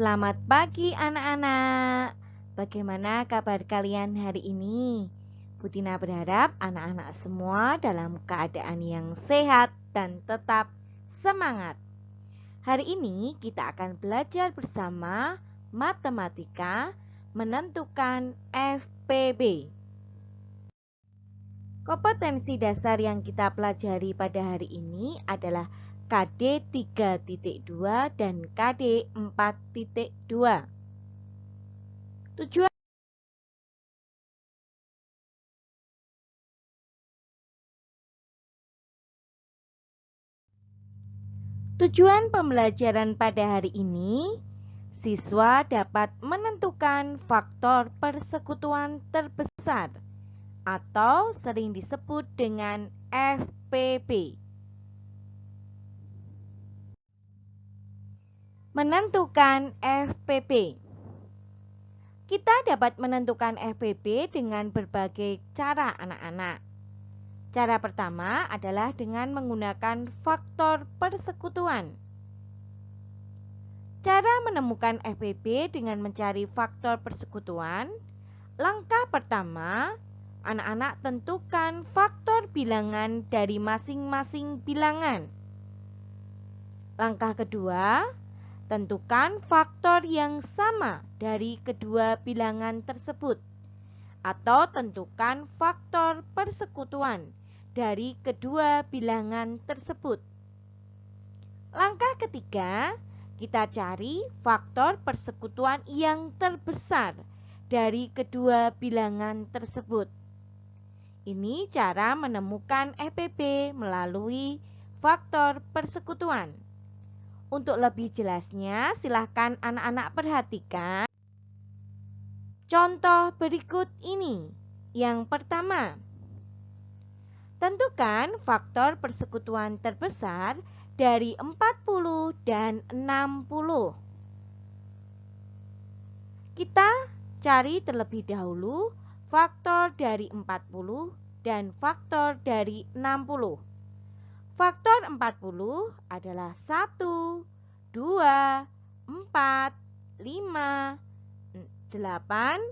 Selamat pagi anak-anak. Bagaimana kabar kalian hari ini? Bu Tina berharap anak-anak semua dalam keadaan yang sehat dan tetap semangat. Hari ini kita akan belajar bersama matematika menentukan FPB. Kompetensi dasar yang kita pelajari pada hari ini adalah KD 3.2 dan KD 4.2. Tujuan pembelajaran pada hari ini, siswa dapat menentukan faktor persekutuan terbesar atau sering disebut dengan FPB. Menentukan FPB. Kita dapat menentukan FPB dengan berbagai cara anak-anak. Cara pertama adalah dengan menggunakan faktor persekutuan. Cara menemukan FPB dengan mencari faktor persekutuan. Langkah pertama, anak-anak tentukan faktor bilangan dari masing-masing bilangan. Langkah kedua, tentukan faktor yang sama dari kedua bilangan tersebut, atau tentukan faktor persekutuan dari kedua bilangan tersebut. Langkah ketiga, kita cari faktor persekutuan yang terbesar dari kedua bilangan tersebut. Ini cara menemukan FPB melalui faktor persekutuan. Untuk lebih jelasnya, silahkan anak-anak perhatikan contoh berikut ini. Yang pertama, tentukan faktor persekutuan terbesar dari 40 dan 60. Kita cari terlebih dahulu faktor dari 40 dan faktor dari 60. Faktor 40 adalah 1, 2, 4, 5, 8,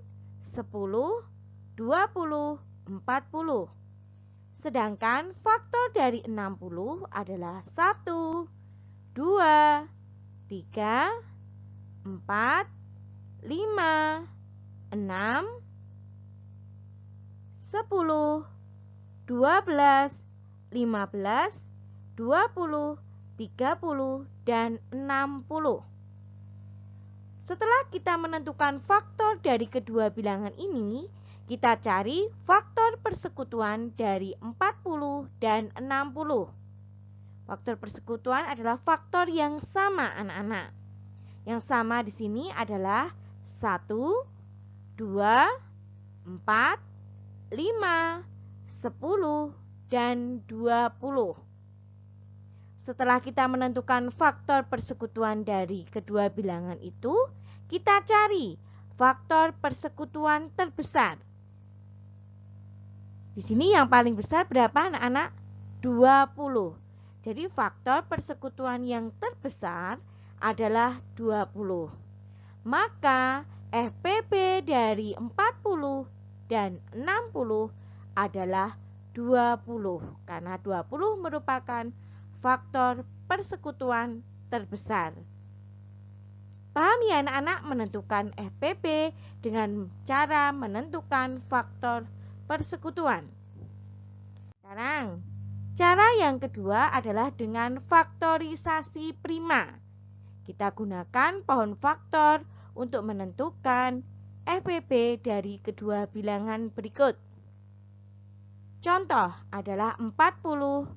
10, 20, 40. Sedangkan faktor dari 60 adalah 1, 2, 3, 4, 5, 6, 10, 12, 15, 20, 30, dan 60. Setelah kita menentukan faktor dari kedua bilangan ini, kita cari faktor persekutuan dari 40 dan 60. Faktor persekutuan adalah faktor yang sama anak-anak. Yang sama di sini adalah 1, 2, 4, 5, 10, dan 20. Setelah kita menentukan faktor persekutuan dari kedua bilangan itu, kita cari faktor persekutuan terbesar. Di sini yang paling besar berapa anak-anak? 20. Jadi faktor persekutuan yang terbesar adalah 20. Maka FPB dari 40 dan 60 adalah 20. Karena 20 merupakan faktor persekutuan terbesar. Paham ya anak-anak menentukan FPB dengan cara menentukan faktor persekutuan. Sekarang, cara yang kedua adalah dengan faktorisasi prima. Kita gunakan pohon faktor untuk menentukan FPB dari kedua bilangan berikut. Contoh adalah 40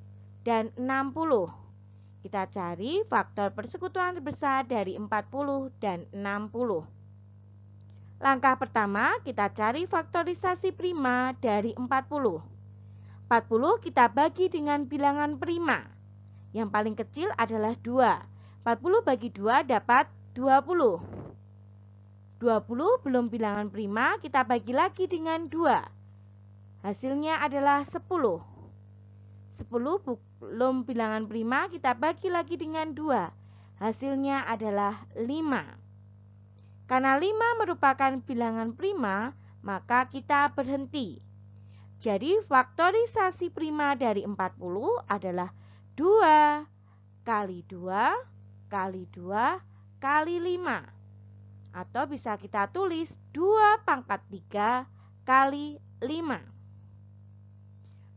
dan 60. Kita cari faktor persekutuan terbesar dari 40 dan 60. Langkah pertama, kita cari faktorisasi prima dari 40. 40 kita bagi dengan bilangan prima. Yang paling kecil adalah 2. 40 bagi 2 dapat 20. 20 belum bilangan prima, kita bagi lagi dengan 2. Hasilnya adalah 10. 10 belum bilangan prima, kita bagi lagi dengan 2. Hasilnya adalah 5. Karena 5 merupakan bilangan prima, maka kita berhenti. Jadi faktorisasi prima dari 40 adalah 2 kali 2 kali 2 kali 5. Atau bisa kita tulis 2 pangkat 3 kali 5.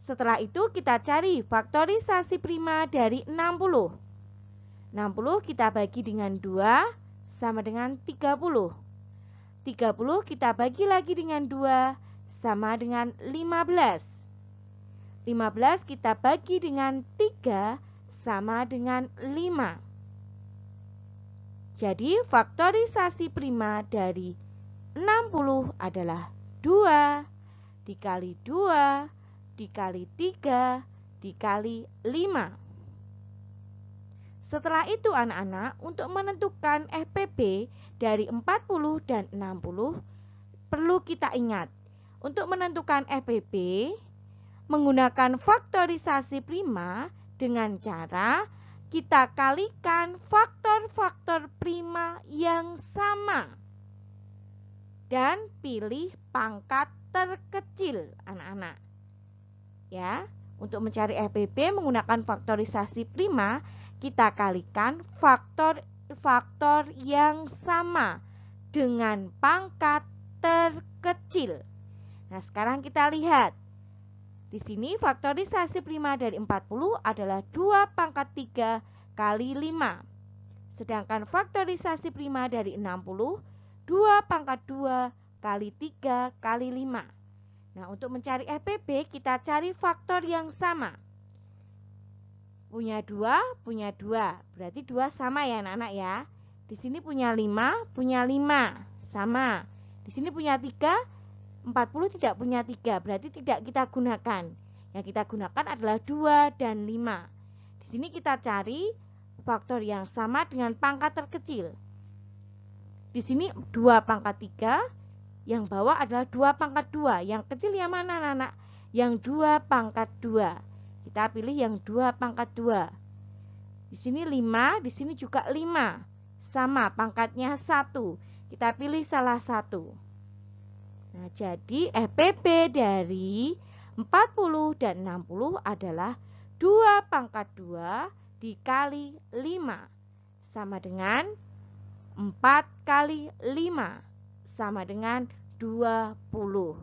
Setelah itu kita cari faktorisasi prima dari 60. 60 kita bagi dengan 2 sama dengan 30. 30 kita bagi lagi dengan 2 sama dengan 15. 15 kita bagi dengan 3 sama dengan 5. Jadi faktorisasi prima dari 60 adalah 2 dikali 2 dikali 3 dikali 5. Setelah itu anak-anak, untuk menentukan FPP dari 40 dan 60 perlu kita ingat. Untuk menentukan FPP menggunakan faktorisasi prima dengan cara kita kalikan faktor-faktor prima yang sama dan pilih pangkat terkecil anak-anak. Ya, untuk mencari FPP menggunakan faktorisasi prima kita kalikan faktor-faktor yang sama dengan pangkat terkecil. Nah, sekarang kita lihat. Di sini faktorisasi prima dari 40 adalah 2 pangkat 3 kali 5. Sedangkan faktorisasi prima dari 60, 2 pangkat 2 kali 3 kali 5. Nah, untuk mencari FPP kita cari faktor yang sama. Punya 2, berarti 2 sama ya anak-anak ya. Di sini punya 5, sama. Di sini punya 3, 40 tidak punya 3, berarti tidak kita gunakan. Yang kita gunakan adalah 2 dan 5. Di sini kita cari faktor yang sama dengan pangkat terkecil. Di sini 2 pangkat 3, yang bawah adalah 2 pangkat 2. Yang kecil yang mana anak-anak? Yang 2 pangkat 2. Kita pilih yang 2 pangkat 2. Di sini 5, di sini juga 5. Sama, pangkatnya 1. Kita pilih salah satu. Nah, jadi FPP dari 40 dan 60 adalah 2 pangkat 2 dikali 5. Sama dengan 4 kali 5. Sama dengan 20.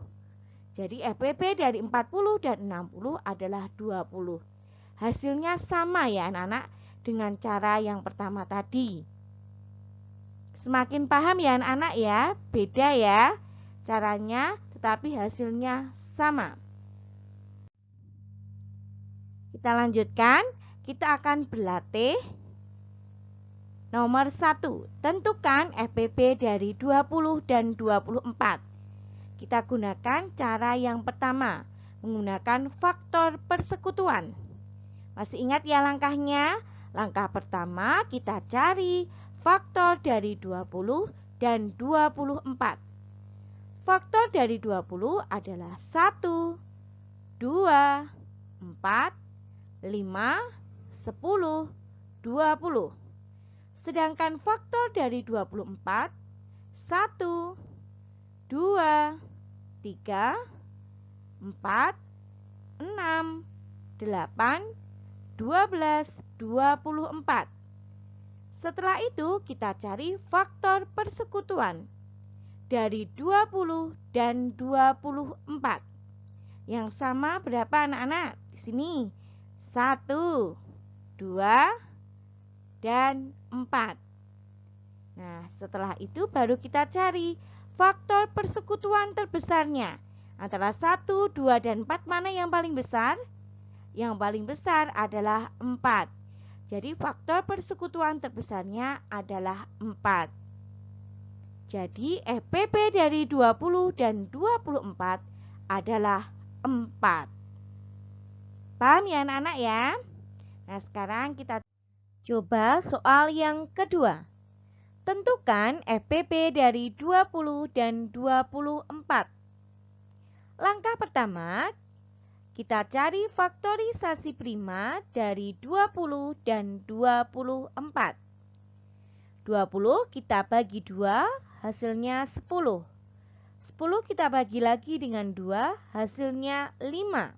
Jadi FPP dari 40 dan 60 adalah 20. Hasilnya sama ya anak-anak dengan cara yang pertama tadi. Semakin paham ya anak-anak ya, beda ya caranya tetapi hasilnya sama. Kita lanjutkan, kita akan berlatih. Nomor 1, tentukan FPP dari 20 dan 24. Kita gunakan cara yang pertama, menggunakan faktor persekutuan. Masih ingat ya langkahnya? Langkah pertama kita cari faktor dari 20 dan 24. Faktor dari 20 adalah 1, 2, 4, 5, 10, 20. Sedangkan faktor dari 24, 1, 2, 3, 4, 6, 8, 12, 24. Setelah itu kita cari faktor persekutuan dari 20 dan 24. Yang sama berapa anak-anak? Di sini 1, 2, dan 4. Nah, setelah itu baru kita cari faktor persekutuan terbesarnya. Antara 1, 2, dan 4 mana yang paling besar? Yang paling besar adalah 4. Jadi faktor persekutuan terbesarnya adalah 4. Jadi FPP dari 20 dan 24 adalah 4. Paham ya anak-anak ya? Nah, sekarang kita coba soal yang kedua. Tentukan FPP dari 20 dan 24. Langkah pertama, kita cari faktorisasi prima dari 20 dan 24. 20 kita bagi 2, hasilnya 10. 10 kita bagi lagi dengan 2, hasilnya 5.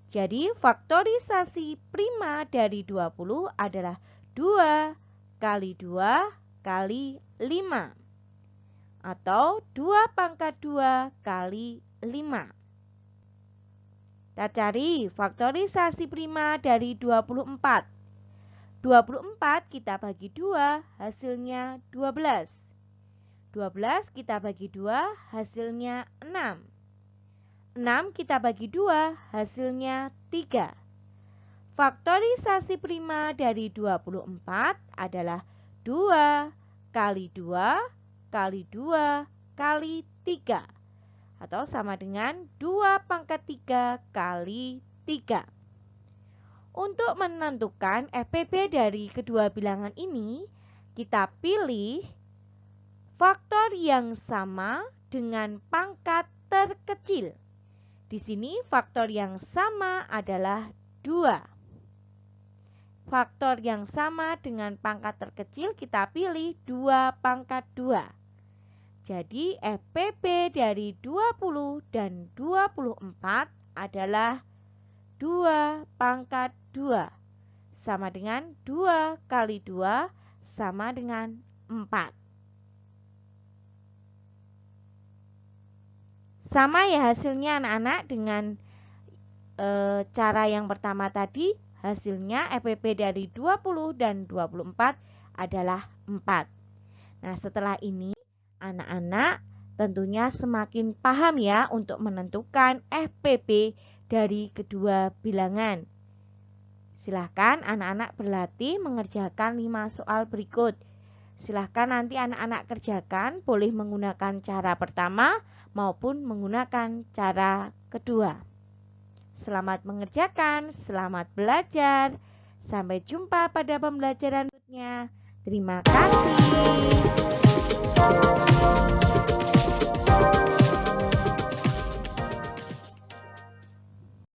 Jadi faktorisasi prima dari 20 adalah 2 kali 2 kali 5. Atau 2 pangkat 2 kali 5. Kita cari faktorisasi prima dari 24. 24 kita bagi 2, hasilnya 12. 12 kita bagi 2, hasilnya 6. 6 kita bagi 2, hasilnya 3. Faktorisasi prima dari 24 adalah 2 kali 2 kali 2 kali 3. Atau sama dengan 2 pangkat 3 kali 3. Untuk menentukan FPB dari kedua bilangan ini, kita pilih faktor yang sama dengan pangkat terkecil. Di sini faktor yang sama adalah 2. Faktor yang sama dengan pangkat terkecil kita pilih 2 pangkat 2. Jadi FPB dari 20 dan 24 adalah 2 pangkat 2. Sama dengan 2 kali 2 sama dengan 4. Sama ya hasilnya anak-anak dengan cara yang pertama tadi. Hasilnya FPB dari 20 dan 24 adalah 4. Nah setelah ini anak-anak tentunya semakin paham ya untuk menentukan FPB dari kedua bilangan. Silahkan anak-anak berlatih mengerjakan 5 soal berikut. Silahkan nanti anak-anak kerjakan, boleh menggunakan cara pertama maupun menggunakan cara kedua. Selamat mengerjakan, selamat belajar. Sampai jumpa pada pembelajaran berikutnya. Terima kasih.